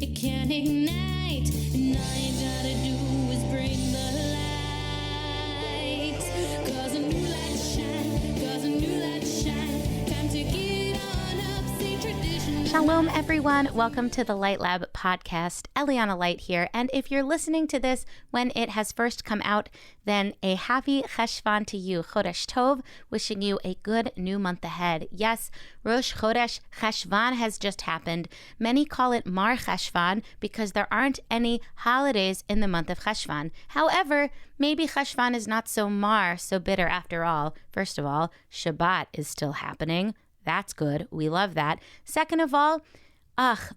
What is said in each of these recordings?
it can ignite, and all you gotta do is bring the light. Cause a new light shine, cause a new light shine. Time to get on up, see tradition. Shalom, everyone. Welcome to the Light Lab podcast. Eliana Light here. And if you're listening to this when it has first come out, then a happy Cheshvan to you. Chodesh Tov, wishing you a good new month ahead. Yes, Rosh Chodesh Cheshvan has just happened. Many call it Mar Cheshvan because there aren't any holidays in the month of Cheshvan. However, maybe Cheshvan is not so mar, so bitter after all. First of all, Shabbat is still happening. That's good. We love that. Second of all,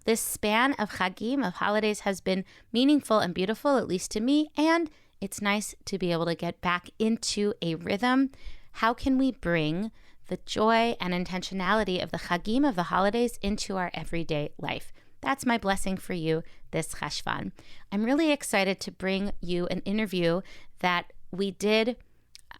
this span of Chagim, of holidays, has been meaningful and beautiful, at least to me, and it's nice to be able to get back into a rhythm. How can we bring the joy and intentionality of the Chagim, of the holidays, into our everyday life? That's my blessing for you this Cheshvan. I'm really excited to bring you an interview that we did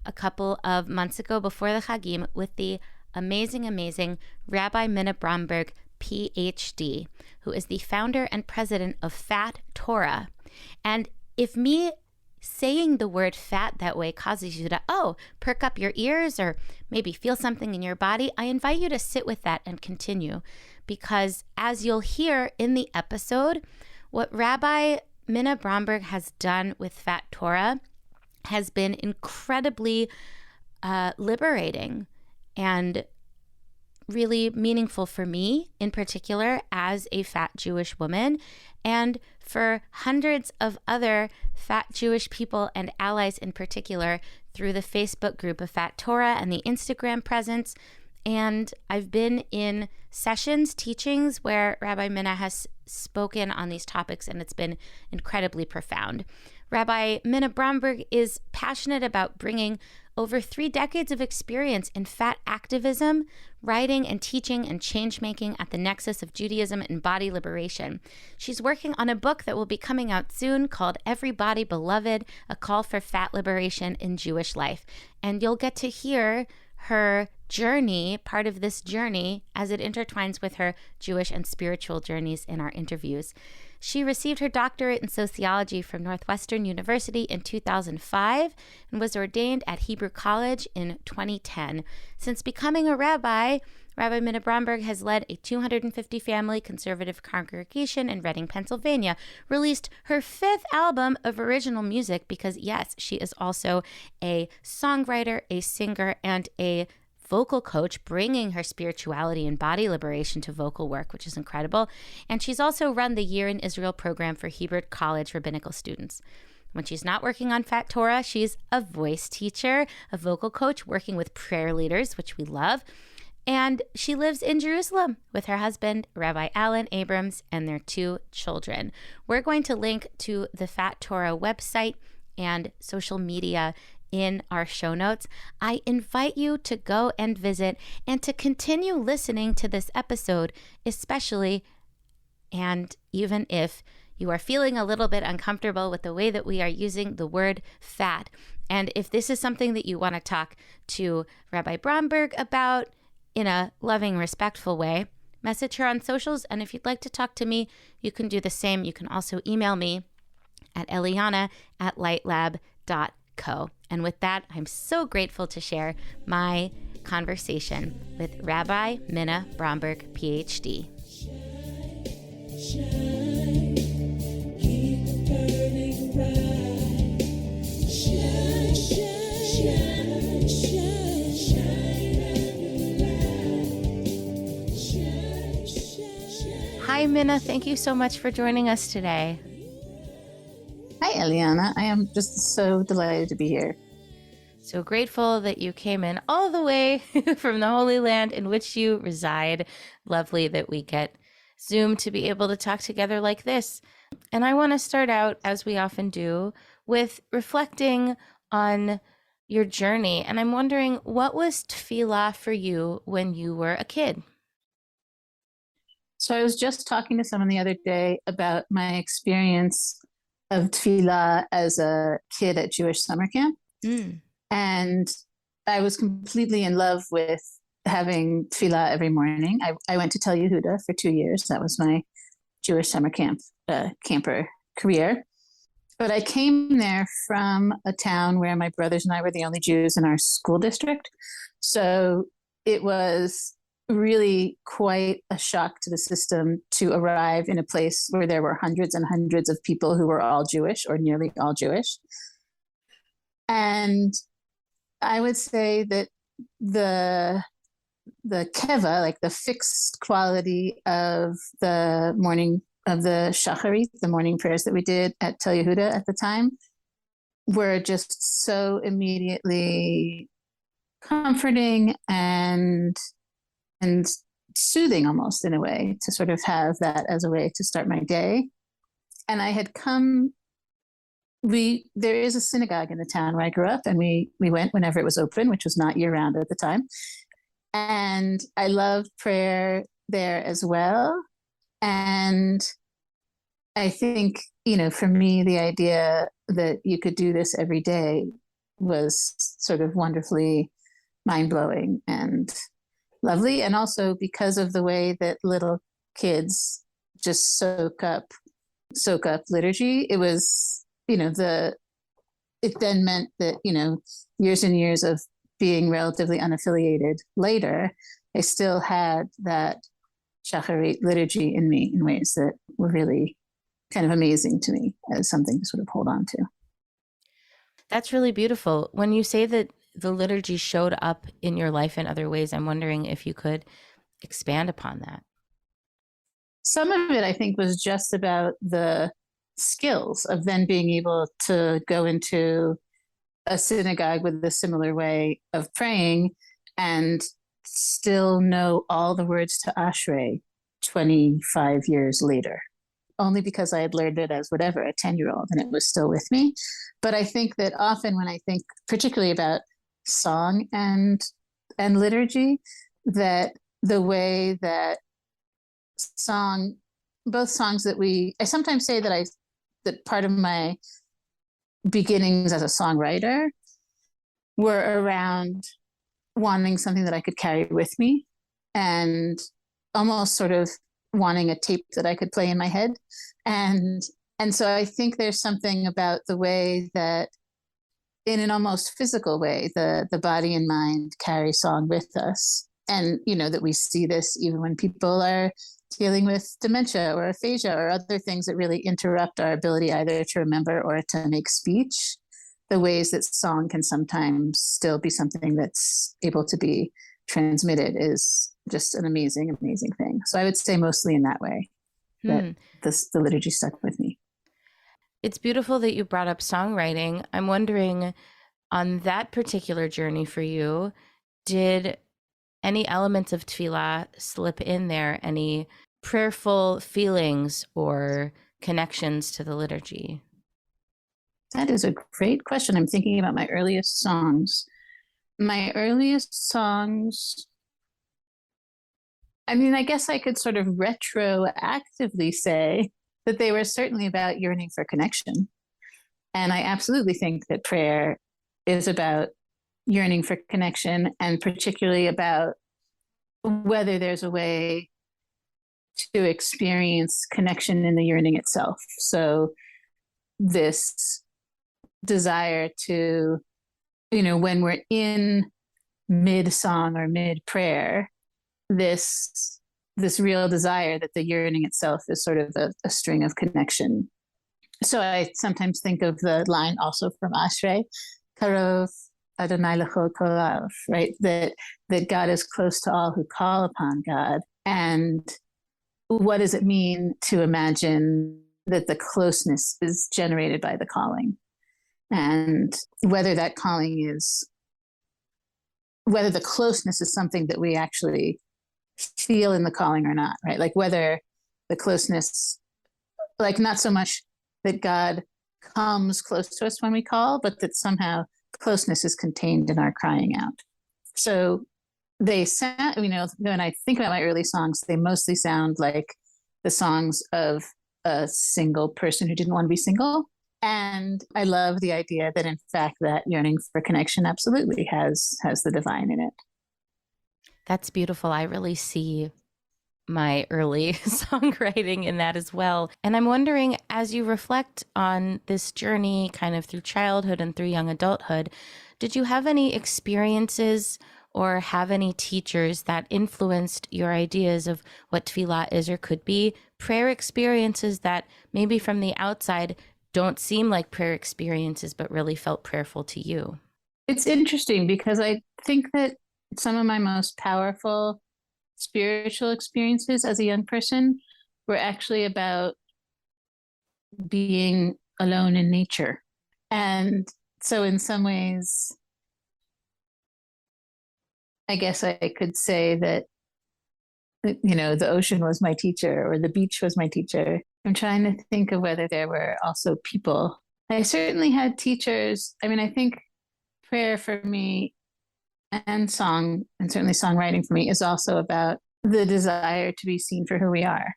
a couple of months ago before the Chagim with the amazing Rabbi Minna Bromberg, PhD, who is the founder and president of Fat Torah. And if me saying the word fat that way causes you to, perk up your ears or maybe feel something in your body, I invite you to sit with that and continue. Because as you'll hear in the episode, what Rabbi Minna Bromberg has done with Fat Torah has been incredibly liberating and really meaningful for me in particular as a fat Jewish woman, and for hundreds of other fat Jewish people and allies in particular through the Facebook group of Fat Torah and the Instagram presence. And I've been in sessions, teachings where Rabbi Minna has spoken on these topics, and it's been incredibly profound. Rabbi Minna Bromberg is passionate about bringing over 3 decades of experience in fat activism, writing and teaching and change-making at the nexus of Judaism and body liberation. She's working on a book that will be coming out soon called Every Body Beloved, A Call for Fat Liberation in Jewish Life. And you'll get to hear her journey, part of this journey, as it intertwines with her Jewish and spiritual journeys in our interviews. She received her doctorate in sociology from Northwestern University in 2005 and was ordained at Hebrew College in 2010. Since becoming a rabbi, Rabbi Minna Bromberg has led a 250-family conservative congregation in Reading, Pennsylvania, released her 5th album of original music because, yes, she is also a songwriter, a singer, and a vocal coach, bringing her spirituality and body liberation to vocal work, which is incredible. And she's also run the Year in Israel program for Hebrew College rabbinical students. When she's not working on Fat Torah, she's a voice teacher, a vocal coach, working with prayer leaders, which we love. And she lives in Jerusalem with her husband, Rabbi Alan Abrams, and their 2 children. We're going to link to the Fat Torah website and social media in our show notes. I invite you to go and visit and to continue listening to this episode, especially and even if you are feeling a little bit uncomfortable with the way that we are using the word fat. And if this is something that you want to talk to Rabbi Bromberg about in a loving, respectful way, message her on socials. And if you'd like to talk to me, you can do the same. You can also email me at eliana@lightlab.co. And with that, I'm so grateful to share my conversation with Rabbi Minna Bromberg, PhD. Shine, keep burning bright. Shine, shine, shine, shine, shine a new light. Shine, shine, shine. Hi, Minna. Thank you so much for joining us today. Hi, Eliana. I am just so delighted to be here. So grateful that you came in all the way from the Holy Land in which you reside. Lovely that we get Zoom to be able to talk together like this. And I want to start out, as we often do, with reflecting on your journey. And I'm wondering, what was tefillah for you when you were a kid? So I was just talking to someone the other day about my experience of tefillah as a kid at Jewish summer camp. And I was completely in love with having tefillah every morning. I went to Tel Yehuda for 2 years. That was my Jewish summer camp. camper career. But I came there from a town where my brothers and I were the only Jews in our school district. So it was really quite a shock to the system to arrive in a place where there were hundreds and hundreds of people who were all Jewish or nearly all Jewish. And I would say that the keva, like the fixed quality of the morning of the shacharit, the morning prayers that we did at Tel Yehuda at the time, were just so immediately comforting and soothing, almost in a way, to sort of have that as a way to start my day. And I had come. There is a synagogue in the town where I grew up, and we went whenever it was open, which was not year round at the time. And I loved prayer there as well. And I think, for me, the idea that you could do this every day was sort of wonderfully mind-blowing and lovely. And also because of the way that little kids just soak up liturgy, it was, it then meant that, years and years of being relatively unaffiliated later, I still had that shacharit liturgy in me in ways that were really kind of amazing to me as something to sort of hold on to. That's really beautiful. When you say that the liturgy showed up in your life in other ways, I'm wondering if you could expand upon that. Some of it, I think, was just about the skills of then being able to go into a synagogue with a similar way of praying and still know all the words to Ashrei 25 years later, only because I had learned it as whatever, a 10-year-old, and it was still with me. But I think that often when I think particularly about song and liturgy, that the way that both songs that I sometimes say that part of my beginnings as a songwriter were around wanting something that I could carry with me and almost sort of wanting a tape that I could play in my head. And so I think there's something about the way that in an almost physical way, the body and mind carry song with us. And, that we see this even when people are dealing with dementia or aphasia or other things that really interrupt our ability either to remember or to make speech, the ways that song can sometimes still be something that's able to be transmitted is just an amazing, amazing thing. So I would say mostly in that way that the liturgy stuck with me. It's beautiful that you brought up songwriting. I'm wondering, on that particular journey for you, did any elements of tefillah slip in there? Any prayerful feelings or connections to the liturgy? That is a great question. I'm thinking about my earliest songs. My earliest songs, I guess I could sort of retroactively say that they were certainly about yearning for connection. And I absolutely think that prayer is about yearning for connection, and particularly about whether there's a way to experience connection in the yearning itself. So this desire to, when we're in mid-song or mid-prayer, this real desire that the yearning itself is sort of a string of connection. So I sometimes think of the line also from Ashrei, Karov Adonai L'chol Kolav, right? That God is close to all who call upon God. And what does it mean to imagine that the closeness is generated by the calling? And whether the closeness is something that we actually feel in the calling or not, right? Like whether the closeness, like not so much that God comes close to us when we call, but that somehow closeness is contained in our crying out. So they sound, when I think about my early songs, they mostly sound like the songs of a single person who didn't want to be single. And I love the idea that in fact that yearning for connection absolutely has the divine in it. That's beautiful. I really see my early songwriting in that as well. And I'm wondering, as you reflect on this journey kind of through childhood and through young adulthood, did you have any experiences or have any teachers that influenced your ideas of what tefillah is or could be? Prayer experiences that maybe from the outside don't seem like prayer experiences, but really felt prayerful to you? It's interesting because I think that some of my most powerful spiritual experiences as a young person were actually about being alone in nature. And so, in some ways, I guess I could say that, the ocean was my teacher or the beach was my teacher. I'm trying to think of whether there were also people. I certainly had teachers. I mean, I think prayer for me and song, and certainly songwriting for me, is also about the desire to be seen for who we are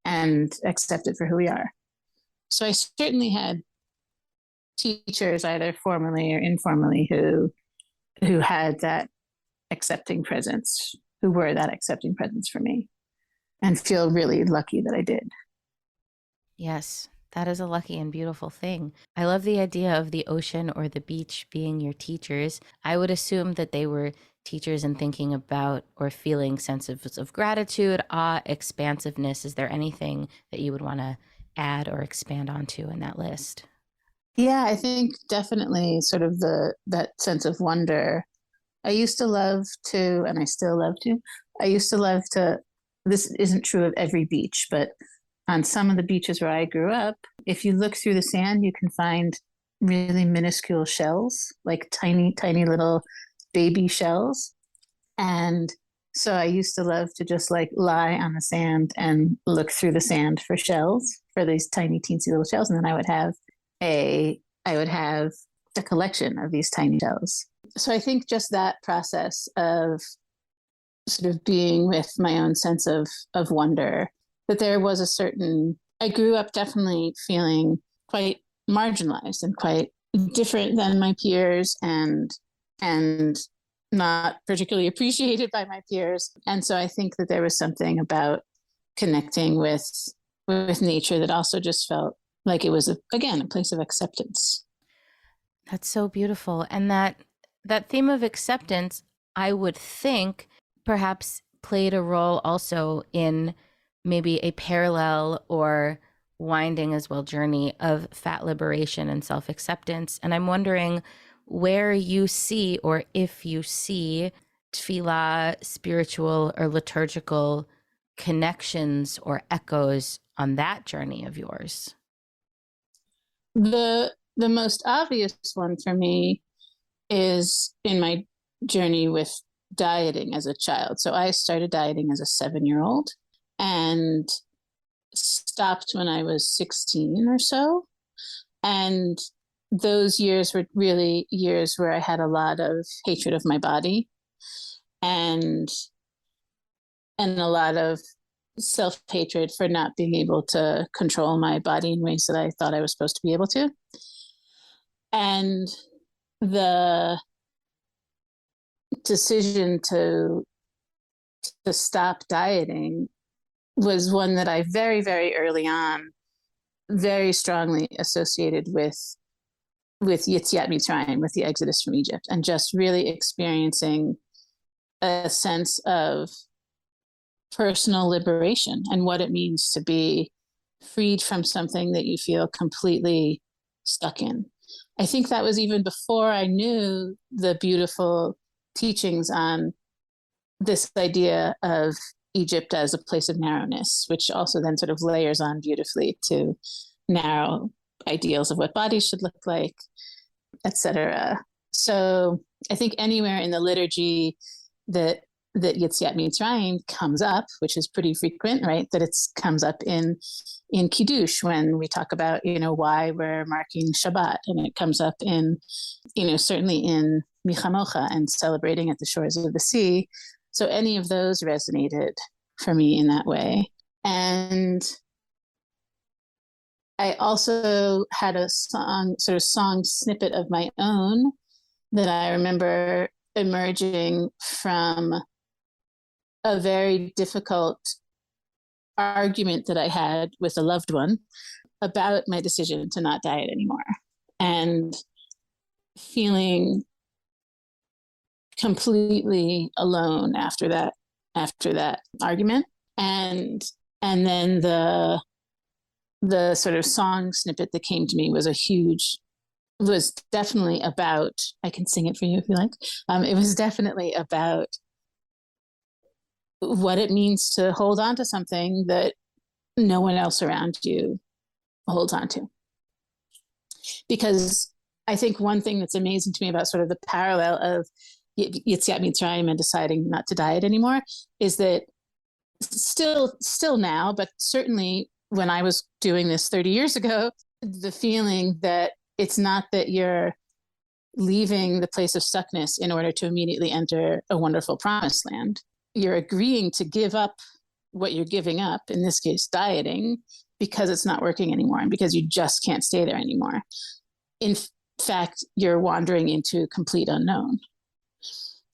and accepted for who we are. So I certainly had teachers, either formally or informally, who had that accepting presence, who were that accepting presence for me, and feel really lucky that I did. Yes, that is a lucky and beautiful thing. I love the idea of the ocean or the beach being your teachers. I would assume that they were teachers in thinking about or feeling senses of gratitude, awe, expansiveness. Is there anything that you would want to add or expand onto in that list? Yeah, I think definitely sort of that sense of wonder. I used to love to, and I still love to, I used to love to, this isn't true of every beach, but on some of the beaches where I grew up, if you look through the sand, you can find really minuscule shells, like tiny, tiny little baby shells. And so I used to love to just like lie on the sand and look through the sand for shells, for these tiny, teensy little shells. And then I would have a collection of these tiny shells. So I think just that process of sort of being with my own sense of wonder, that there was I grew up definitely feeling quite marginalized and quite different than my peers, and not particularly appreciated by my peers. And so I think that there was something about connecting with nature that also just felt like it was, again, a place of acceptance. That's so beautiful. And that theme of acceptance, I would think, perhaps played a role also in maybe a parallel or winding as well journey of fat liberation and self-acceptance. And I'm wondering where you see, or if you see, tefillah, spiritual or liturgical connections or echoes on that journey of yours. The most obvious one for me is in my journey with dieting as a child. So I started dieting as a 7-year-old and stopped when I was 16 or so. And those years were really years where I had a lot of hatred of my body and a lot of self-hatred for not being able to control my body in ways that I thought I was supposed to be able to. And the decision to stop dieting was one that I very, very early on very strongly associated with Yetziat Mitzrayim, with the Exodus from Egypt, and just really experiencing a sense of personal liberation and what it means to be freed from something that you feel completely stuck in. I think that was even before I knew the beautiful teachings on this idea of Egypt as a place of narrowness, which also then sort of layers on beautifully to narrow ideals of what bodies should look like, etc. So I think anywhere in the liturgy that Yetziat Mitzrayim comes up, which is pretty frequent, right? That it comes up in Kiddush when we talk about, why we're marking Shabbat, and it comes up in, certainly in Michamocha and celebrating at the shores of the sea. So any of those resonated for me in that way. And I also had a song snippet of my own that I remember emerging from a very difficult argument that I had with a loved one about my decision to not diet anymore, and feeling completely alone after that argument. And then the sort of song snippet that came to me was definitely about, I can sing it for you if you like. It was definitely about what it means to hold on to something that no one else around you holds on to. Because I think one thing that's amazing to me about sort of the parallel of Yetziat Mitzrayim and deciding not to diet anymore is that still now, but certainly when I was doing this 30 years ago, the feeling that it's not that you're leaving the place of stuckness in order to immediately enter a wonderful promised land. You're agreeing to give up what you're giving up, in this case, dieting, because it's not working anymore and because you just can't stay there anymore. In fact, you're wandering into complete unknown.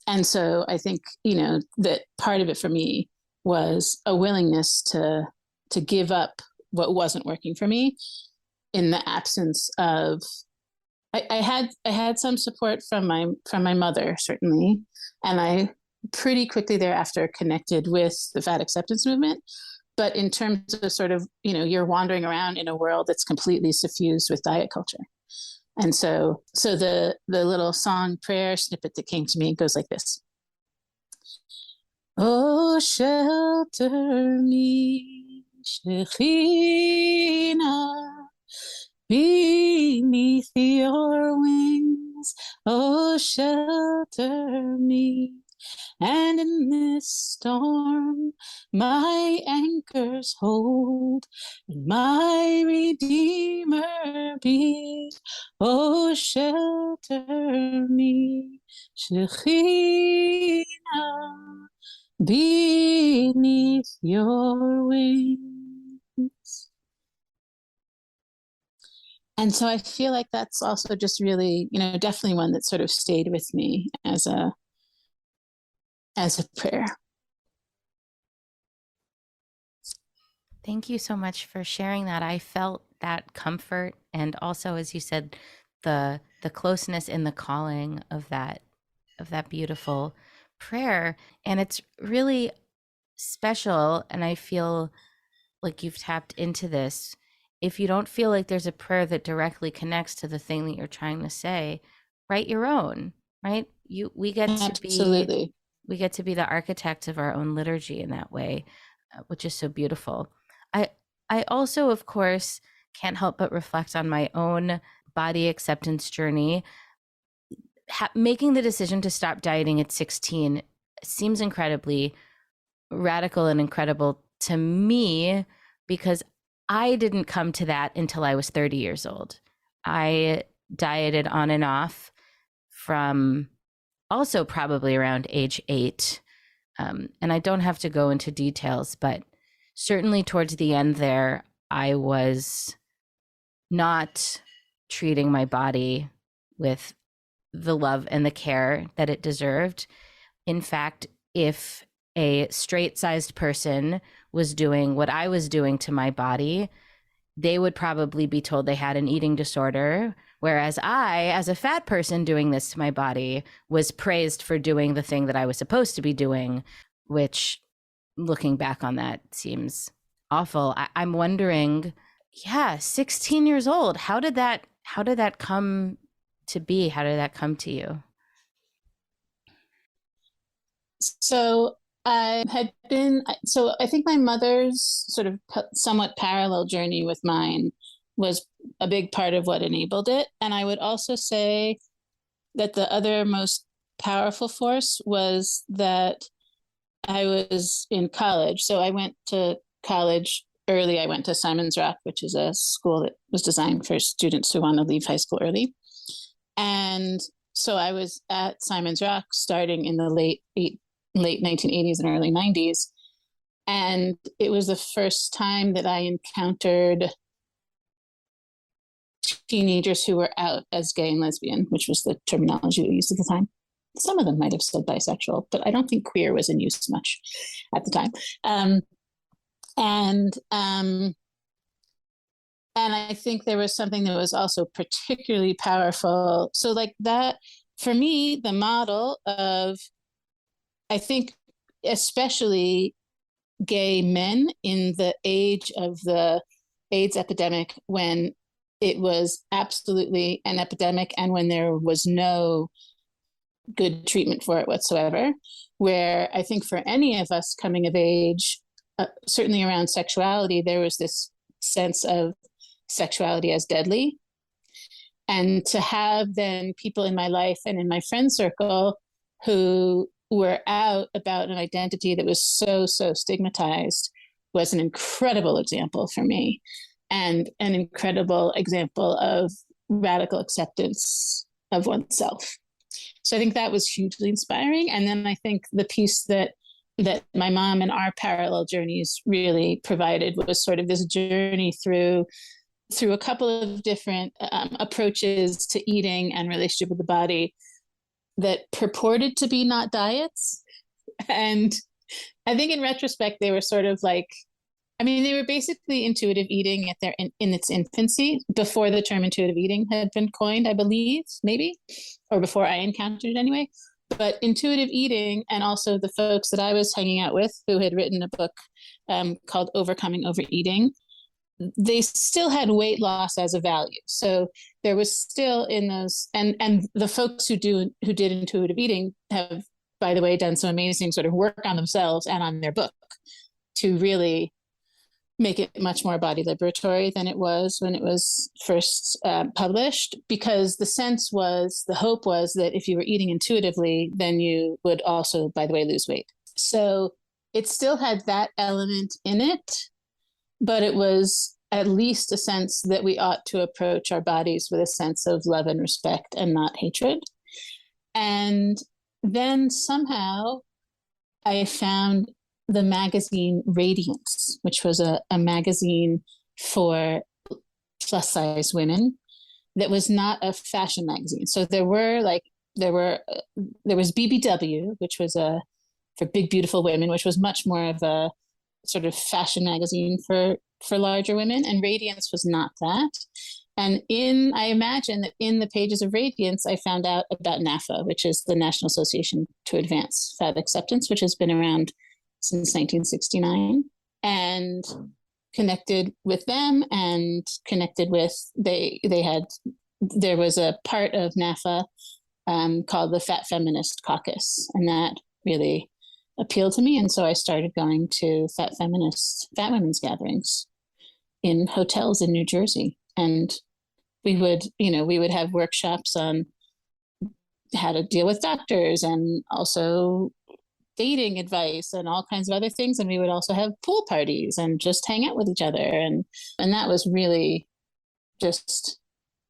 And so I think, that part of it for me was a willingness to give up what wasn't working for me in the absence of, I had some support from my mother, certainly. And I pretty quickly thereafter connected with the fat acceptance movement. But in terms of sort of, you're wandering around in a world that's completely suffused with diet culture. And so the little song prayer snippet that came to me goes like this. Oh, shelter me, Shekhinah, beneath your wings. Oh, shelter me. And in this storm, my anchors hold, and my Redeemer be. Oh, shelter me, Shekhinah, beneath your wings. And so I feel like that's also just really, definitely one that sort of stayed with me as a prayer. Thank you so much for sharing that. I felt that comfort, and also, as you said, the closeness in the calling of that beautiful prayer. And it's really special, and I feel like you've tapped into this. If you don't feel like there's a prayer that directly connects to the thing that you're trying to say, write your own, right? We get Absolutely. We get to be the architects of our own liturgy in that way, which is so beautiful. I also, of course, can't help but reflect on my own body acceptance journey. Making the decision to stop dieting at 16 seems incredibly radical and incredible to me, because I didn't come to that until I was 30 years old. I dieted on and off from also probably around age 8. And I don't have to go into details, but certainly towards the end there, I was not treating my body with the love and the care that it deserved. In fact, if a straight-sized person was doing what I was doing to my body, they would probably be told they had an eating disorder. Whereas I, as a fat person doing this to my body, was praised for doing the thing that I was supposed to be doing, which, looking back on that, seems awful. I'm wondering, 16 years old, how did that come to be? How did that come to you? So I think my mother's sort of somewhat parallel journey with mine was a big part of what enabled it. And I would also say that the other most powerful force was that I was in college. So I went to college early. I went to Simon's Rock, which is a school that was designed for students who want to leave high school early. And so I was at Simon's Rock starting in the late 1980s and early 90s. And it was the first time that I encountered teenagers who were out as gay and lesbian, which was the terminology we used at the time. Some of them might have said bisexual, but I don't think queer was in use much at the time. And and I think there was something that was also particularly powerful. So like that, for me, the model of, I think, especially gay men in the age of the AIDS epidemic, when it was absolutely an epidemic and when there was no good treatment for it whatsoever, where I think for any of us coming of age, certainly around sexuality, there was this sense of sexuality as deadly. And to have then people in my life and in my friend circle who were out about an identity that was so, so stigmatized was an incredible example for me, and an incredible example of radical acceptance of oneself. So I think that was hugely inspiring. And then I think the piece that my mom and our parallel journeys really provided was sort of this journey through a couple of different approaches to eating and relationship with the body that purported to be not diets. And I think in retrospect, they were sort of like, I mean, they were basically intuitive eating at their in its infancy, before the term intuitive eating had been coined, I believe, maybe, or before I encountered it anyway. But intuitive eating, and also the folks that I was hanging out with who had written a book called Overcoming Overeating, they still had weight loss as a value. So there was still in those, and the folks who did intuitive eating have, by the way, done some amazing sort of work on themselves and on their book to really make it much more body liberatory than it was when it was first published, because the hope was that if you were eating intuitively, then you would also, by the way, lose weight. So it still had that element in it, but it was at least a sense that we ought to approach our bodies with a sense of love and respect and not hatred. And then somehow I found the magazine Radiance, which was a magazine for plus size women that was not a fashion magazine. So there was BBW, which was for big, beautiful women, which was much more of a sort of fashion magazine for larger women. And Radiance was not that. And I imagine that in the pages of Radiance, I found out about NAFA, which is the National Association to Advance Fat Acceptance, which has been around since 1969, and connected with them, and connected with, there was a part of NAFA called the Fat Feminist Caucus, and that really appealed to me. And so I started going to fat women's gatherings in hotels in New Jersey. And we would have workshops on how to deal with doctors, and also dating advice and all kinds of other things. And we would also have pool parties and just hang out with each other. And that was really just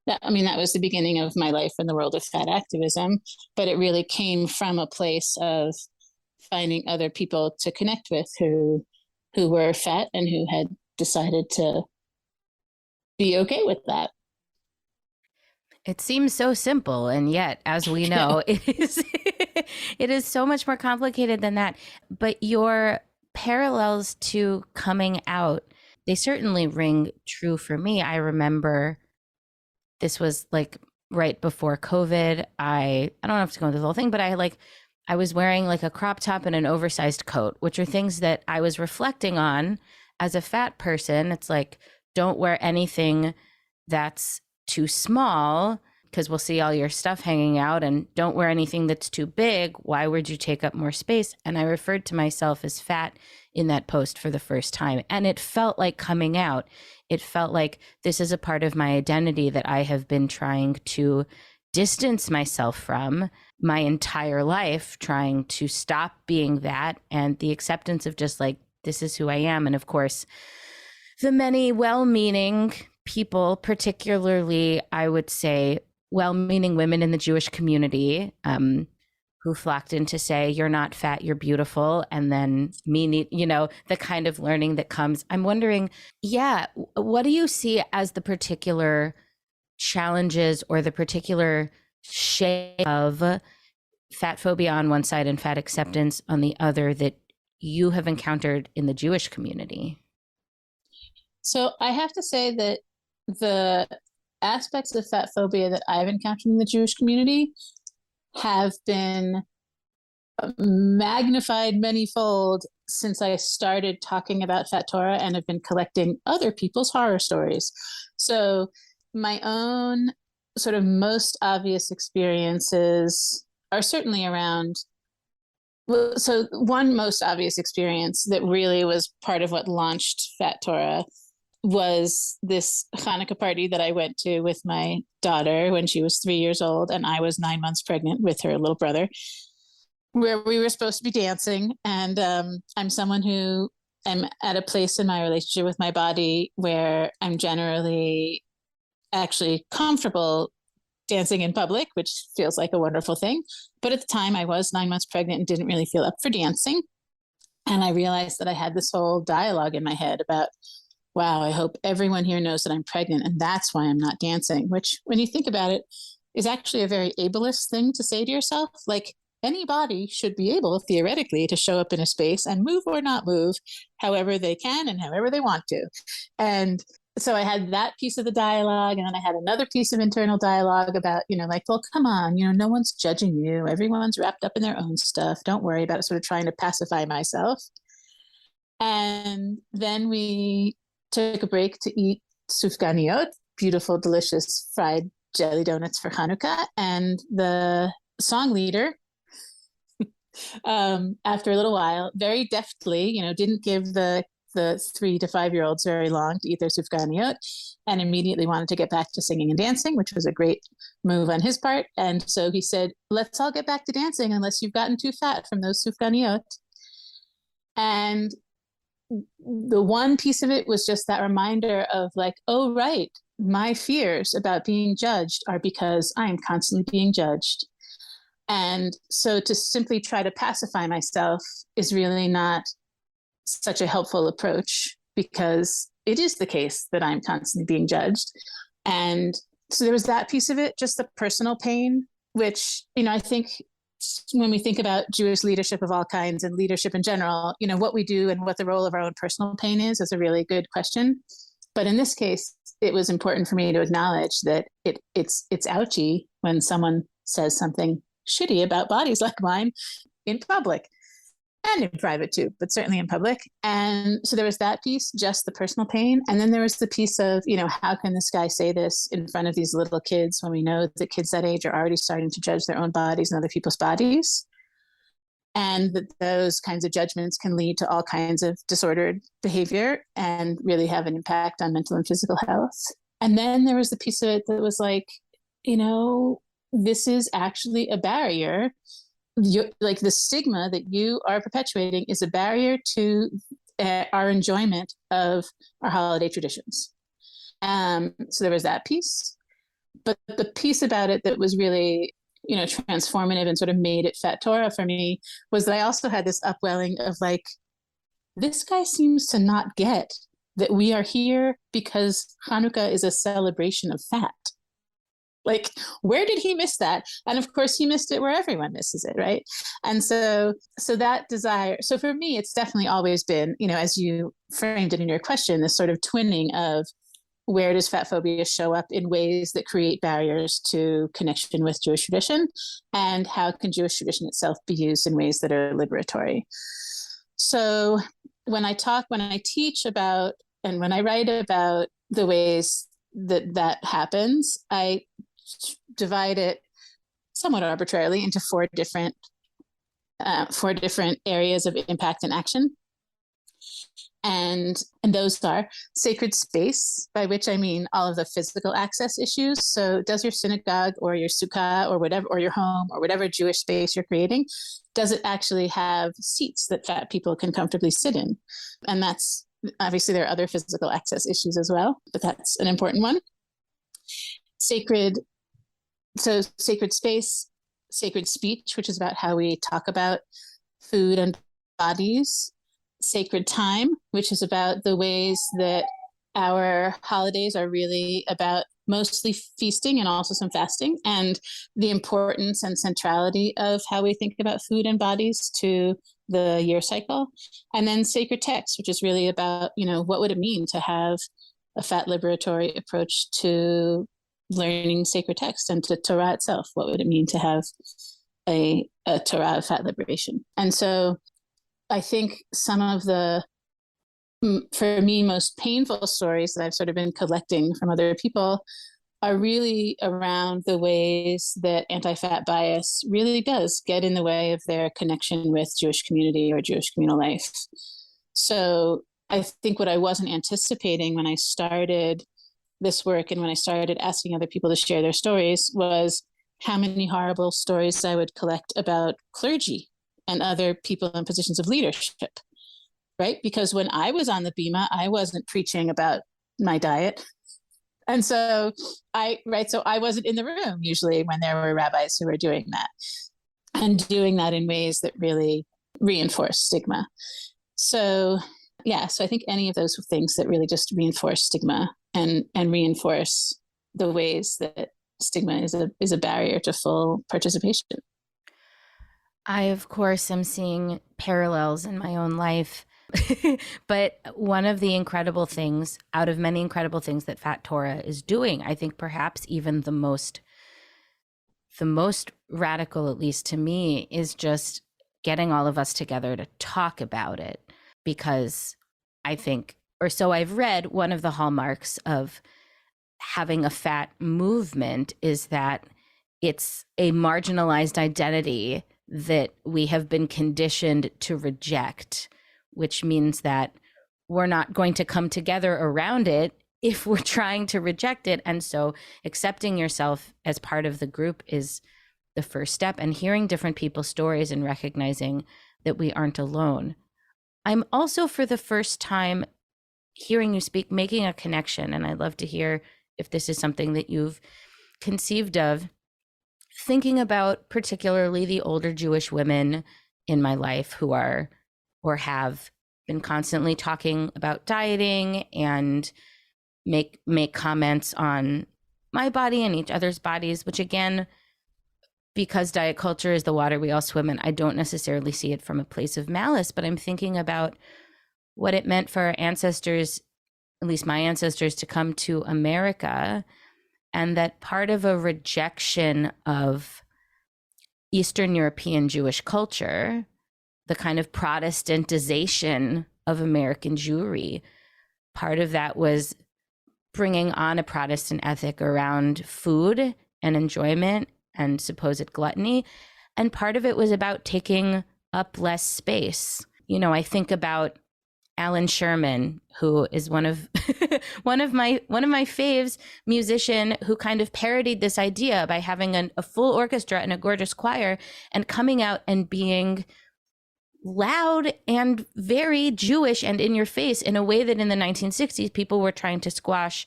that. I mean, that was the beginning of my life in the world of fat activism, but it really came from a place of finding other people to connect with who were fat and who had decided to be okay with that. It seems so simple, and yet, as we know, it is so much more complicated than that. But your parallels to coming out, they certainly ring true for me. I remember this was like right before COVID. I don't have to go into the whole thing, but I was wearing like a crop top and an oversized coat, which are things that I was reflecting on as a fat person. It's like, don't wear anything that's too small, because we'll see all your stuff hanging out, and don't wear anything that's too big. Why would you take up more space? And I referred to myself as fat in that post for the first time. And it felt like coming out. It felt like this is a part of my identity that I have been trying to distance myself from my entire life, trying to stop being that, and the acceptance of just like, this is who I am. And of course, the many well-meaning people, particularly, I would say, well-meaning women in the Jewish community, who flocked in to say, you're not fat, you're beautiful. And then the kind of learning that comes. I'm wondering, what do you see as the particular challenges or the particular shape of fat phobia on one side and fat acceptance on the other that you have encountered in the Jewish community? So I have to say that the aspects of fat phobia that I've encountered in the Jewish community have been magnified manyfold since I started talking about Fat Torah and have been collecting other people's horror stories. So my own sort of most obvious experiences are certainly around. Well, so one most obvious experience that really was part of what launched Fat Torah was this Hanukkah party that I went to with my daughter when she was 3 years old, and I was 9 months pregnant with her little brother, where we were supposed to be dancing. And I'm someone who am at a place in my relationship with my body where I'm generally actually comfortable dancing in public, which feels like a wonderful thing. But at the time, I was 9 months pregnant and didn't really feel up for dancing. And I realized that I had this whole dialogue in my head about, wow, I hope everyone here knows that I'm pregnant, and that's why I'm not dancing, which, when you think about it, is actually a very ableist thing to say to yourself. Like, anybody should be able, theoretically, to show up in a space and move or not move however they can and however they want to. And so I had that piece of the dialogue, and then I had another piece of internal dialogue about, like, well, come on, no one's judging you. Everyone's wrapped up in their own stuff. Don't worry about it, sort of trying to pacify myself. And then we took a break to eat sufganiyot, beautiful, delicious fried jelly donuts for Hanukkah. And the song leader, after a little while, very deftly, didn't give the 3 to 5 year olds very long to eat their sufganiyot, and immediately wanted to get back to singing and dancing, which was a great move on his part. And so he said, let's all get back to dancing unless you've gotten too fat from those sufganiyot. And the one piece of it was just that reminder of, like, oh, right, my fears about being judged are because I am constantly being judged. And so to simply try to pacify myself is really not such a helpful approach, because it is the case that I'm constantly being judged. And so there was that piece of it, just the personal pain, which, I think when we think about Jewish leadership of all kinds and leadership in general, what we do and what the role of our own personal pain is a really good question. But in this case, it was important for me to acknowledge that it's ouchy when someone says something shitty about bodies like mine in public. And in private too, but certainly in public. And so there was that piece, just the personal pain. And then there was the piece of, how can this guy say this in front of these little kids when we know that kids that age are already starting to judge their own bodies and other people's bodies? And that those kinds of judgments can lead to all kinds of disordered behavior and really have an impact on mental and physical health. And then there was the piece of it that was like, this is actually a barrier. Like, the stigma that you are perpetuating is a barrier to our enjoyment of our holiday traditions. So there was that piece. But the piece about it that was really, transformative and sort of made it Fat Torah for me was that I also had this upwelling of, like, this guy seems to not get that we are here because Hanukkah is a celebration of fat. Like, where did he miss that? And of course, he missed it where everyone misses it, right? And so that desire. So for me, it's definitely always been, as you framed it in your question, this sort of twinning of where does fat phobia show up in ways that create barriers to connection with Jewish tradition, and how can Jewish tradition itself be used in ways that are liberatory? So when I teach about, and when I write about the ways that happens, I divide it somewhat arbitrarily into four different areas of impact and action. And those are sacred space, by which I mean all of the physical access issues. So does your synagogue or your sukkah or whatever, or your home or whatever Jewish space you're creating, does it actually have seats that fat people can comfortably sit in? And that's, obviously there are other physical access issues as well, but that's an important one. Sacred space, sacred speech, which is about how we talk about food and bodies. Sacred time, which is about the ways that our holidays are really about mostly feasting and also some fasting, and the importance and centrality of how we think about food and bodies to the year cycle. And then sacred text, which is really about, what would it mean to have a fat liberatory approach to learning sacred text and to Torah itself? What would it mean to have a Torah of fat liberation? And so I think some of the, for me, most painful stories that I've sort of been collecting from other people are really around the ways that anti-fat bias really does get in the way of their connection with Jewish community or Jewish communal life. So I think what I wasn't anticipating when I started this work and when I started asking other people to share their stories was how many horrible stories I would collect about clergy and other people in positions of leadership, right? Because when I was on the Bima, I wasn't preaching about my diet. And so I wasn't in the room usually when there were rabbis who were doing that and doing that in ways that really reinforce stigma. So I think any of those things that really just reinforce stigma and reinforce the ways that stigma is a barrier to full participation. I, of course, am seeing parallels in my own life. But one of the incredible things, out of many incredible things that Fat Torah is doing, I think perhaps even the most radical, at least to me, is just getting all of us together to talk about it. Because I think, or so I've read, one of the hallmarks of having a fat movement is that it's a marginalized identity that we have been conditioned to reject, which means that we're not going to come together around it if we're trying to reject it. And so accepting yourself as part of the group is the first step, and hearing different people's stories and recognizing that we aren't alone. I'm also, for the first time, hearing you speak, making a connection, and I'd love to hear if this is something that you've conceived of, thinking about particularly the older Jewish women in my life who are or have been constantly talking about dieting and make comments on my body and each other's bodies, which again, because diet culture is the water we all swim in, I don't necessarily see it from a place of malice, but I'm thinking about what it meant for our ancestors, at least my ancestors, to come to America, and that part of a rejection of Eastern European Jewish culture, the kind of Protestantization of American Jewry, part of that was bringing on a Protestant ethic around food and enjoyment and supposed gluttony. And part of it was about taking up less space. I think about Alan Sherman, who is one of one of my faves, musician, who kind of parodied this idea by having a full orchestra and a gorgeous choir and coming out and being loud and very Jewish and in your face in a way that in the 1960s people were trying to squash.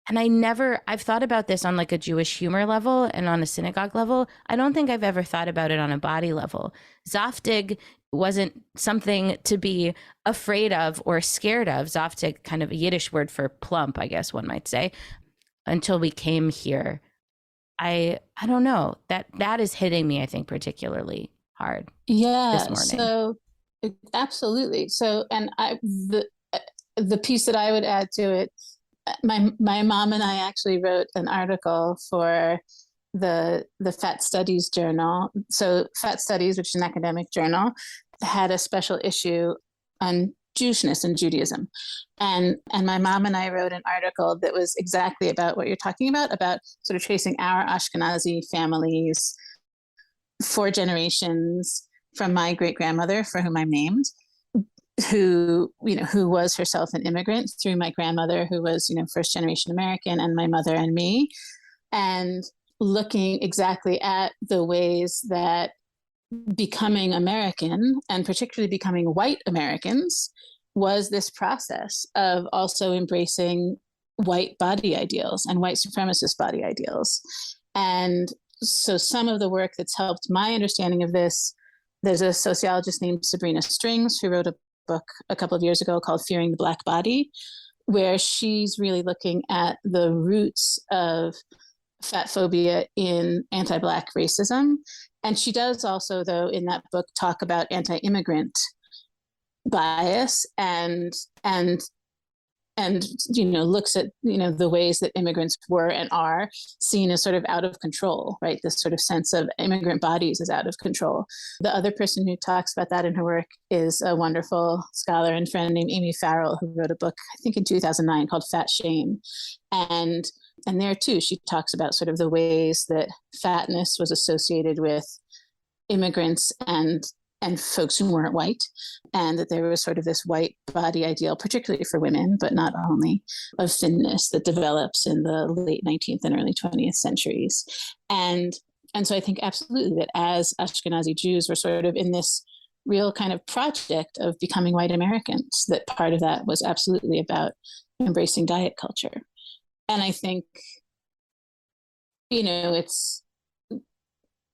And I've thought about this on like a Jewish humor level and on a synagogue level. I don't think I've ever thought about it on a body level. Zaftig wasn't something to be afraid of or scared of. Zaftig, kind of a Yiddish word for plump, I guess one might say, until we came here. I don't know, that is hitting me, I think, particularly hard. Yeah, this morning. So absolutely. So, and the piece that I would add to it, my mom and I actually wrote an article for the Fat Studies journal. So Fat Studies, which is an academic journal, had a special issue on Jewishness and Judaism. And my mom and I wrote an article that was exactly about what you're talking about sort of tracing our Ashkenazi families 4 generations from my great grandmother, for whom I'm named, who was herself an immigrant, through my grandmother, who was, first generation American, and my mother and me, and looking exactly at the ways that becoming American, and particularly becoming white Americans, was this process of also embracing white body ideals and white supremacist body ideals. And so some of the work that's helped my understanding of this, there's a sociologist named Sabrina Strings who wrote a book a couple of years ago called Fearing the Black Body, where she's really looking at the roots of fat phobia in anti-Black racism. And she does also, though, in that book, talk about anti-immigrant bias and looks at the ways that immigrants were and are seen as sort of out of control, right? This sort of sense of immigrant bodies is out of control. The other person who talks about that in her work is a wonderful scholar and friend named Amy Farrell, who wrote a book, I think in 2009, called Fat Shame. And there too, she talks about sort of the ways that fatness was associated with immigrants and folks who weren't white, and that there was sort of this white body ideal, particularly for women, but not only, of thinness that develops in the late 19th and early 20th centuries. And so I think absolutely that as Ashkenazi Jews were sort of in this real kind of project of becoming white Americans, that part of that was absolutely about embracing diet culture. And I think, it's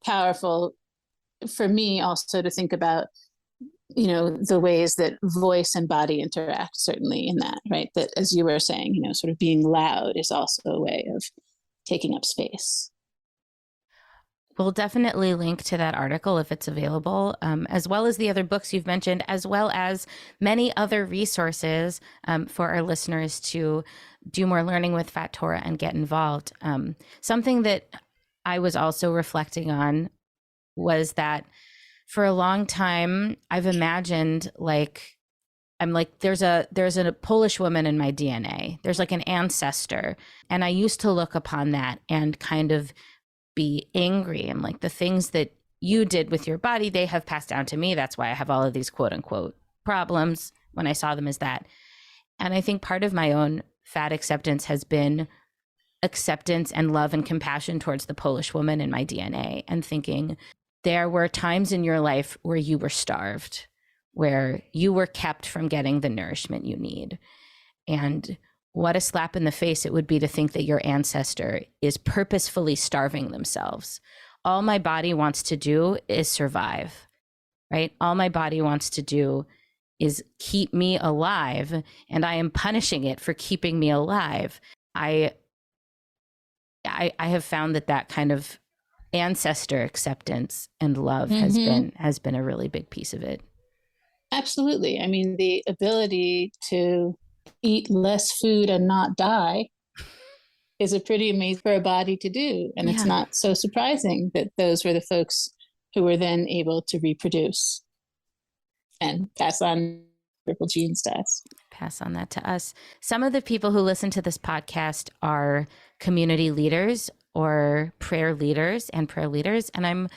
powerful for me also to think about, the ways that voice and body interact, certainly in that, right? That, as you were saying, sort of being loud is also a way of taking up space. We'll definitely link to that article if it's available, as well as the other books you've mentioned, as well as many other resources for our listeners to do more learning with Fat Torah and get involved. Something that I was also reflecting on was that for a long time, I've imagined there's a Polish woman in my DNA. There's like an ancestor. And I used to look upon that and kind of be angry, and like the things that you did with your body, they have passed down to me. That's why I have all of these quote unquote problems when I saw them as that. And I think part of my own fat acceptance has been acceptance and love and compassion towards the Polish woman in my DNA, and thinking there were times in your life where you were starved, where you were kept from getting the nourishment you need. And what a slap in the face it would be to think that your ancestor is purposefully starving themselves. All my body wants to do is survive, right? All my body wants to do is keep me alive, and I am punishing it for keeping me alive. I have found that kind of ancestor acceptance and love has been a really big piece of it. Absolutely. I mean, the ability to eat less food and not die is a pretty amazing for a body to do. And it's not so surprising that those were the folks who were then able to reproduce and pass on purple genes to us. Pass on that to us. Some of the people who listen to this podcast are community leaders or prayer leaders. And I'm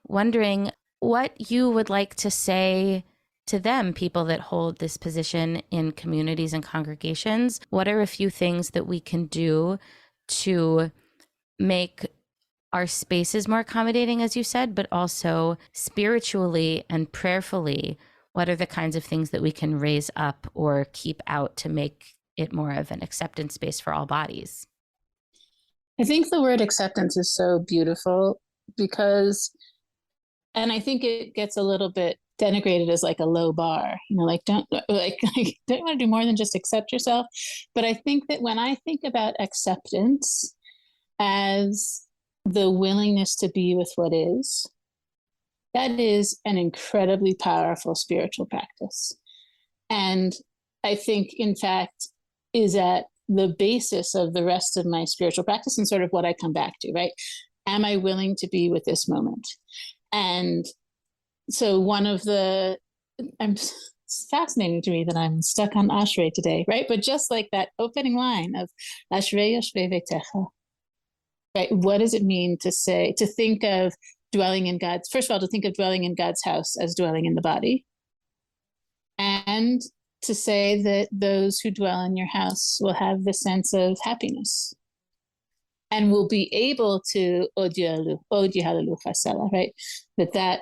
wondering what you would like to say to them, people that hold this position in communities and congregations. What are a few things that we can do to make our spaces more accommodating, as you said, but also spiritually and prayerfully? What are the kinds of things that we can raise up or keep out to make it more of an acceptance space for all bodies? I think the word acceptance is so beautiful because, and I think it gets a little bit denigrated as like a low bar, don't want to do more than just accept yourself. But I think that when I think about acceptance as the willingness to be with what is, that is an incredibly powerful spiritual practice. And I think, in fact, is at the basis of the rest of my spiritual practice and sort of what I come back to, right? Am I willing to be with this moment? And so it's fascinating to me that I'm stuck on Ashrei today, right? But just like that opening line of Ashrei Yoshvei Veitecha, right? What does it mean to think of dwelling in God's, first of all, to think of dwelling in God's house as dwelling in the body, and to say that those who dwell in your house will have the sense of happiness and will be able to Od Yehalelucha Selah, right? That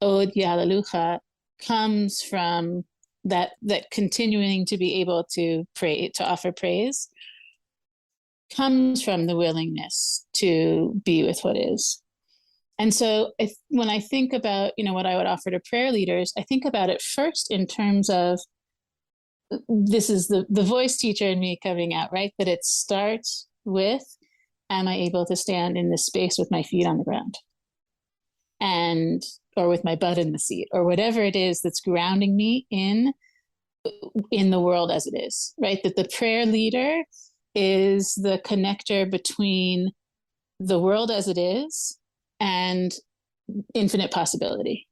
Od Yehalelucha comes from that continuing to be able to pray, to offer praise, comes from the willingness to be with what is. And so when I think about, what I would offer to prayer leaders, I think about it first in terms of this is the voice teacher in me coming out, right? That it starts with, am I able to stand in this space with my feet on the ground? And, or with my butt in the seat, or whatever it is that's grounding me in the world as it is, right? That the prayer leader is the connector between the world as it is and infinite possibility.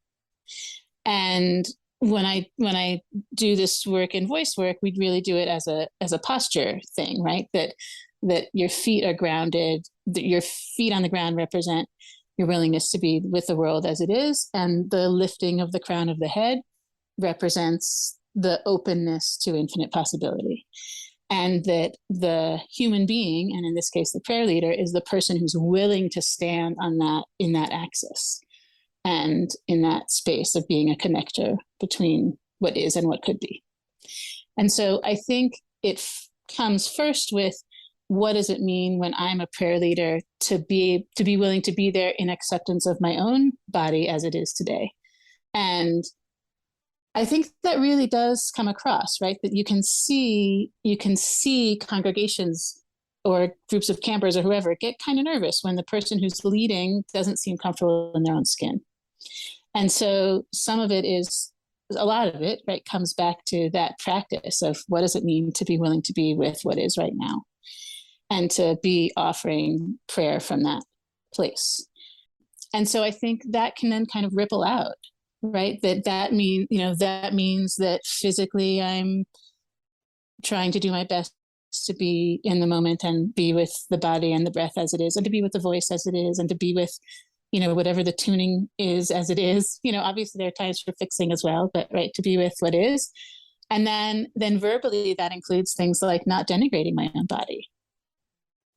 And when I do this work in voice work, we really do it as a posture thing, right? That your feet are grounded, that your feet on the ground represent your willingness to be with the world as it is, and the lifting of the crown of the head represents the openness to infinite possibility. And that the human being, and in this case the prayer leader, is the person who's willing to stand on that, in that axis and in that space of being a connector between what is and what could be. And so I think it comes first with, what does it mean when I'm a prayer leader to be willing to be there in acceptance of my own body as it is today? And I think that really does come across, right? That you can see congregations or groups of campers or whoever get kind of nervous when the person who's leading doesn't seem comfortable in their own skin. And so some of it is, a lot of it, right, comes back to that practice of, what does it mean to be willing to be with what is right now, and to be offering prayer from that place. And so I think that can then kind of ripple out, right? That means that physically I'm trying to do my best to be in the moment and be with the body and the breath as it is, and to be with the voice as it is, and to be with, whatever the tuning is as it is. Obviously there are times for fixing as well, but right, to be with what is. And then verbally, that includes things like not denigrating my own body,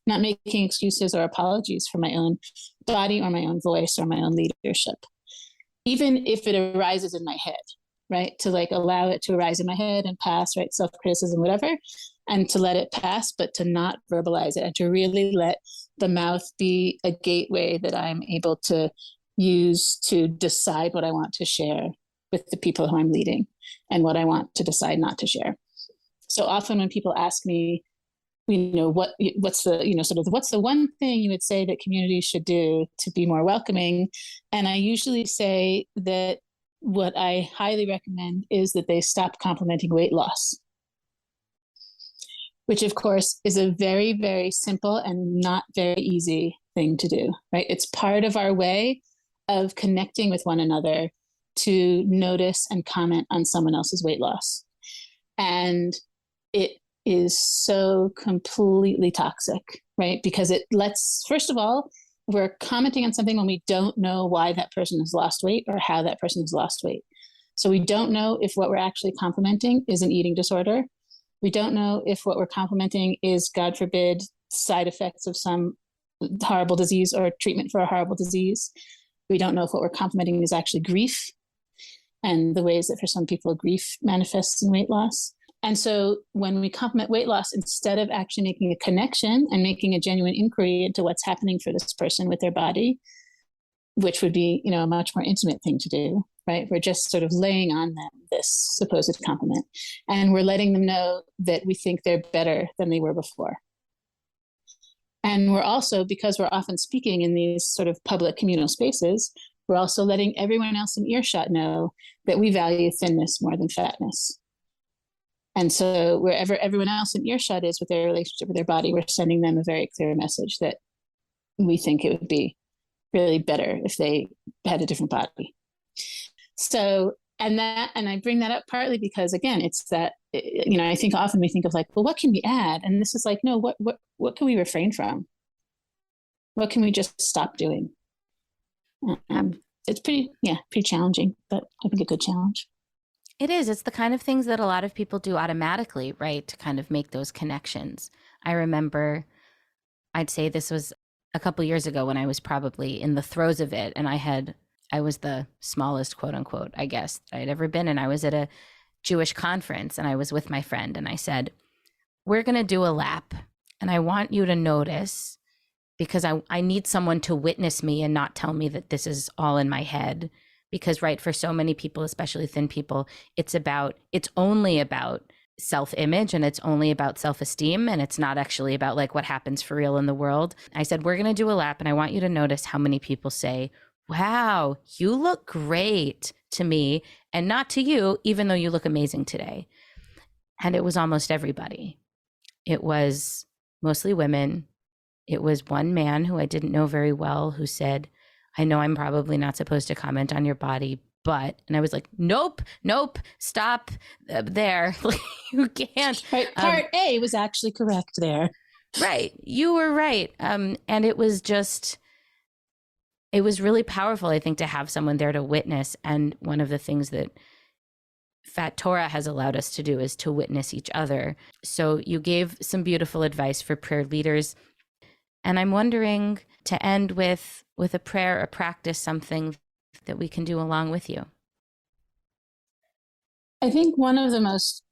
not making excuses or apologies for my own body or my own voice or my own leadership, even if it arises in my head, right? To allow it to arise in my head and pass, right? Self-criticism, whatever, and to let it pass, but to not verbalize it, and to really let the mouth be a gateway that I'm able to use to decide what I want to share with the people who I'm leading and what I want to decide not to share. So often when people ask me, what's the one thing you would say that communities should do to be more welcoming? And I usually say that what I highly recommend is that they stop complimenting weight loss, which of course is a very, very simple and not very easy thing to do, right? It's part of our way of connecting with one another to notice and comment on someone else's weight loss. And it is so completely toxic, right? Because it lets, first of all, we're commenting on something when we don't know why that person has lost weight or how that person has lost weight. So we don't know if what we're actually complimenting is an eating disorder. We don't know if what we're complimenting is, God forbid, side effects of some horrible disease or treatment for a horrible disease. We don't know if what we're complimenting is actually grief and the ways that for some people grief manifests in weight loss. And so when we compliment weight loss, instead of actually making a connection and making a genuine inquiry into what's happening for this person with their body, which would be, a much more intimate thing to do, right? We're just sort of laying on them this supposed compliment. And we're letting them know that we think they're better than they were before. And we're also, because we're often speaking in these sort of public communal spaces, we're also letting everyone else in earshot know that we value thinness more than fatness. And so wherever everyone else in earshot is with their relationship with their body, we're sending them a very clear message that we think it would be really better if they had a different body. So, and I bring that up partly because, again, it's that, I think often we think of well, what can we add? And this is no, what can we refrain from? What can we just stop doing? It's pretty challenging, but I think a good challenge. It is. It's the kind of things that a lot of people do automatically, right? To kind of make those connections. I remember, I'd say this was a couple years ago when I was probably in the throes of it. And I was the smallest, quote unquote, I guess, I'd ever been. And I was at a Jewish conference and I was with my friend and I said, we're going to do a lap and I want you to notice, because I need someone to witness me and not tell me that this is all in my head. Because, right, for so many people, especially thin people, it's only about self-image and it's only about self-esteem and it's not actually about like what happens for real in the world. I said, we're going to do a lap and I want you to notice how many people say, wow, you look great to me and not to you, even though you look amazing today. And it was almost everybody. It was mostly women. It was one man who I didn't know very well who said, I know I'm probably not supposed to comment on your body, but, and I was like, nope, stop there. You can't. Right. Part A was actually correct there. Right. You were right. And it was really powerful, I think, to have someone there to witness. And one of the things that Fat Torah has allowed us to do is to witness each other. So you gave some beautiful advice for prayer leaders. And I'm wondering to end with a prayer, a practice, something that we can do along with you. I think one of the most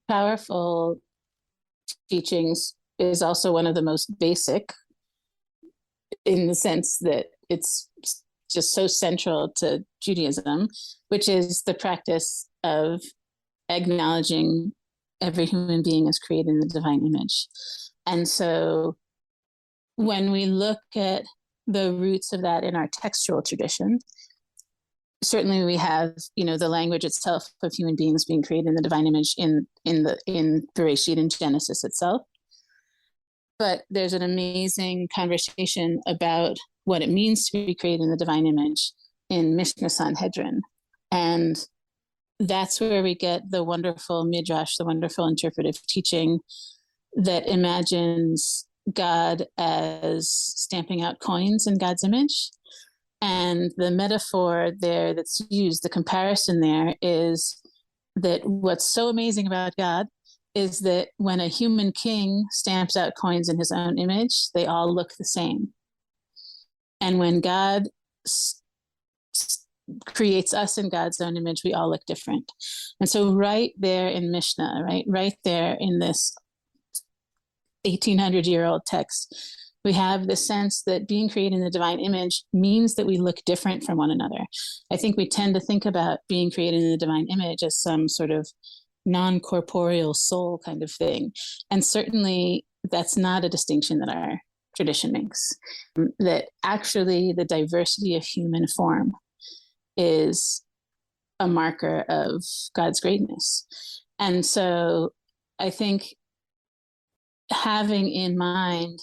powerful teachings is also one of the most basic, in the sense that it's just so central to Judaism, which is the practice of acknowledging every human being is created in the divine image. And so when we look at the roots of that in our textual tradition, certainly we have, the language itself of human beings being created in the divine image in Bereshit, in Genesis itself. But there's an amazing conversation about what it means to be created in the divine image in Mishnah Sanhedrin. And that's where we get the wonderful midrash, the wonderful interpretive teaching that imagines God as stamping out coins in God's image. And the metaphor there that's used, the comparison there, is that what's so amazing about God is that when a human king stamps out coins in his own image, they all look the same. And when God creates us in God's own image, we all look different. And so right there in Mishnah, right there in this 1800-year-old text, we have the sense that being created in the divine image means that we look different from one another. I think we tend to think about being created in the divine image as some sort of non-corporeal soul kind of thing. And certainly that's not a distinction that our tradition makes. That actually the diversity of human form is a marker of God's greatness. And so I think having in mind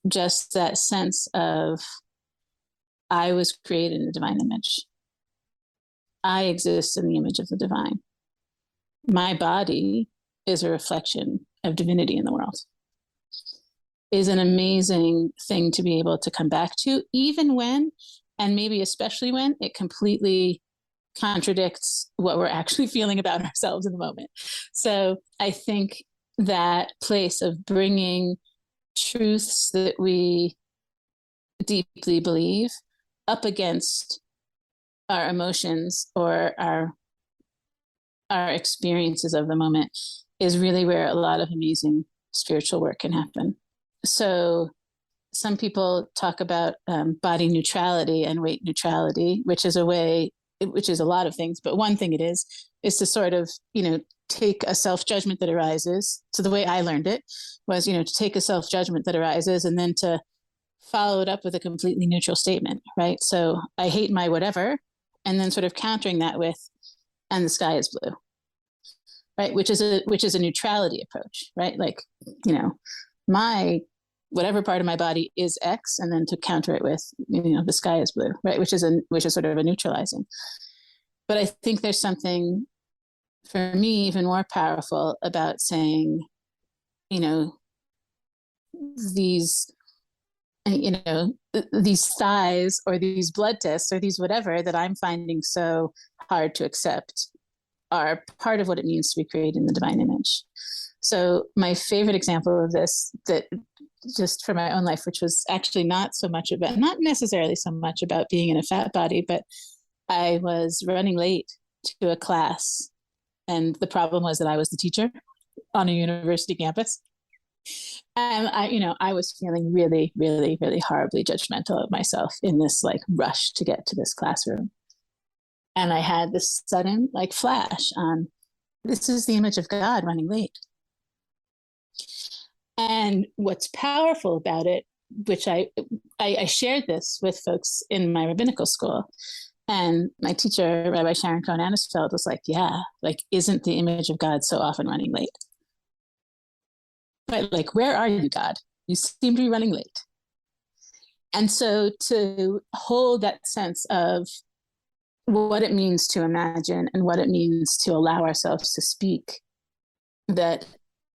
just that sense of, I was created in the divine image. I exist in the image of the divine. My body is a reflection of divinity in the world, is an amazing thing to be able to come back to, even when, and maybe especially when, it completely contradicts what we're actually feeling about ourselves in the moment. So I think that place of bringing truths that we deeply believe up against our emotions or our experiences of the moment is really where a lot of amazing spiritual work can happen. So some people talk about body neutrality and weight neutrality, which is a lot of things, but one thing it is to sort of, take a self-judgment that arises. So the way I learned it was, to take a self-judgment that arises and then to follow it up with a completely neutral statement, right? So I hate my whatever, and then sort of countering that with, and the sky is blue, right? Which is a neutrality approach, right? Like, my whatever part of my body is X, and then to counter it with, the sky is blue, right? Which is sort of a neutralizing. But I think there's something, for me, even more powerful about saying, these thighs or these blood tests or these whatever that I'm finding so hard to accept are part of what it means to be created in the divine image. So my favorite example of this, that just for my own life, which was actually not necessarily so much about being in a fat body, but I was running late to a class. And the problem was that I was the teacher on a university campus. And I was feeling really, really, really horribly judgmental of myself in this rush to get to this classroom. And I had this sudden flash on, This is the image of God running late. And what's powerful about it, which I shared this with folks in my rabbinical school, and my teacher, Rabbi Sharon Cohen-Anisfeld, was like, yeah, like, isn't the image of God so often running late? But like, where are you, God? You seem to be running late. And so to hold that sense of what it means to imagine and what it means to allow ourselves to speak, that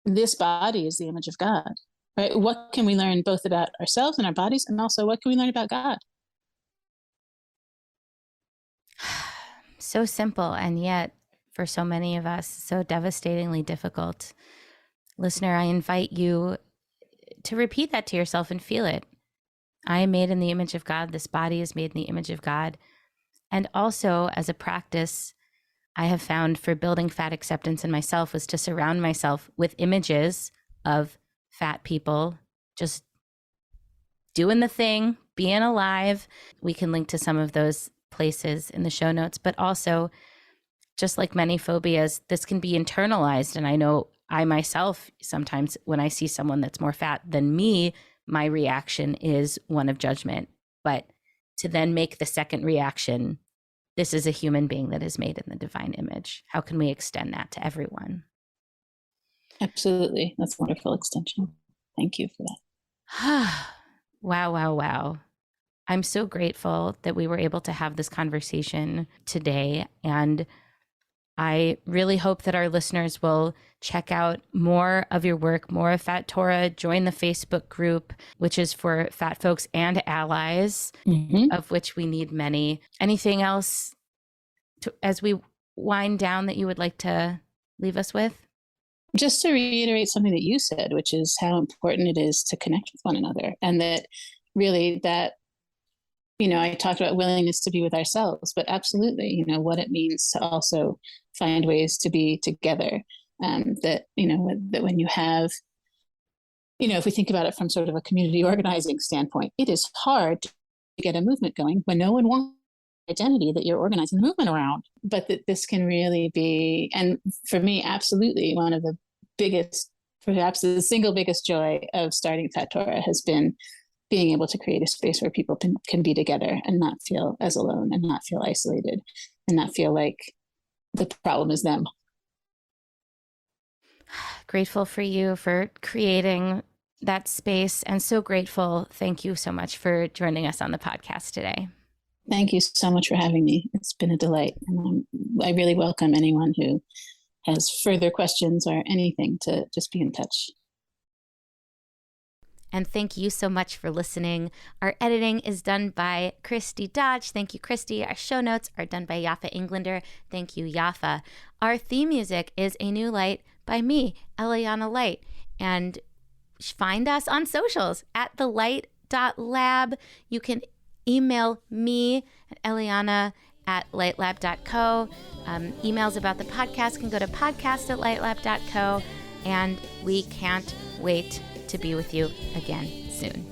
this body is the image of God, right? What can we learn both about ourselves and our bodies, and also what can we learn about God? So simple, and yet for so many of us, so devastatingly difficult. Listener, I invite you to repeat that to yourself and feel it. I am made in the image of God. This body is made in the image of God. And also, as a practice I have found for building fat acceptance in myself, was to surround myself with images of fat people just doing the thing, being alive. We can link to some of those places in the show notes, but also, just like many phobias, this can be internalized. And I know I myself, sometimes when I see someone that's more fat than me, my reaction is one of judgment. But to then make the second reaction, this is a human being that is made in the divine image. How can we extend that to everyone? Absolutely. That's a wonderful extension. Thank you for that. Wow, wow, wow. I'm so grateful that we were able to have this conversation today. And I really hope that our listeners will check out more of your work, more of Fat Torah, join the Facebook group, which is for fat folks and allies, of which we need many. Anything else as we wind down that you would like to leave us with? Just to reiterate something that you said, which is how important it is to connect with one another. And that really that, I talked about willingness to be with ourselves, but absolutely, what it means to also find ways to be together. That when you have, if we think about it from sort of a community organizing standpoint, it is hard to get a movement going when no one wants identity that you're organizing the movement around. But that this can really be, and for me, absolutely one of the biggest, perhaps the single biggest joy of starting Fat Torah has been being able to create a space where people can be together and not feel as alone and not feel isolated and not feel like the problem is them. Grateful for you for creating that space, and so grateful. Thank you so much for joining us on the podcast today. Thank you so much for having me. It's been a delight. And I really welcome anyone who has further questions or anything to just be in touch. And thank you so much for listening. Our editing is done by Christy Dodge. Thank you, Christy. Our show notes are done by Yafa Englander. Thank you, Yafa. Our theme music is A New Light by me, Eliana Light. And find us on socials at thelight.lab. You can email me at eliana@lightlab.co. Emails about the podcast can go to podcast@lightlab.co. And we can't wait to be with you again soon.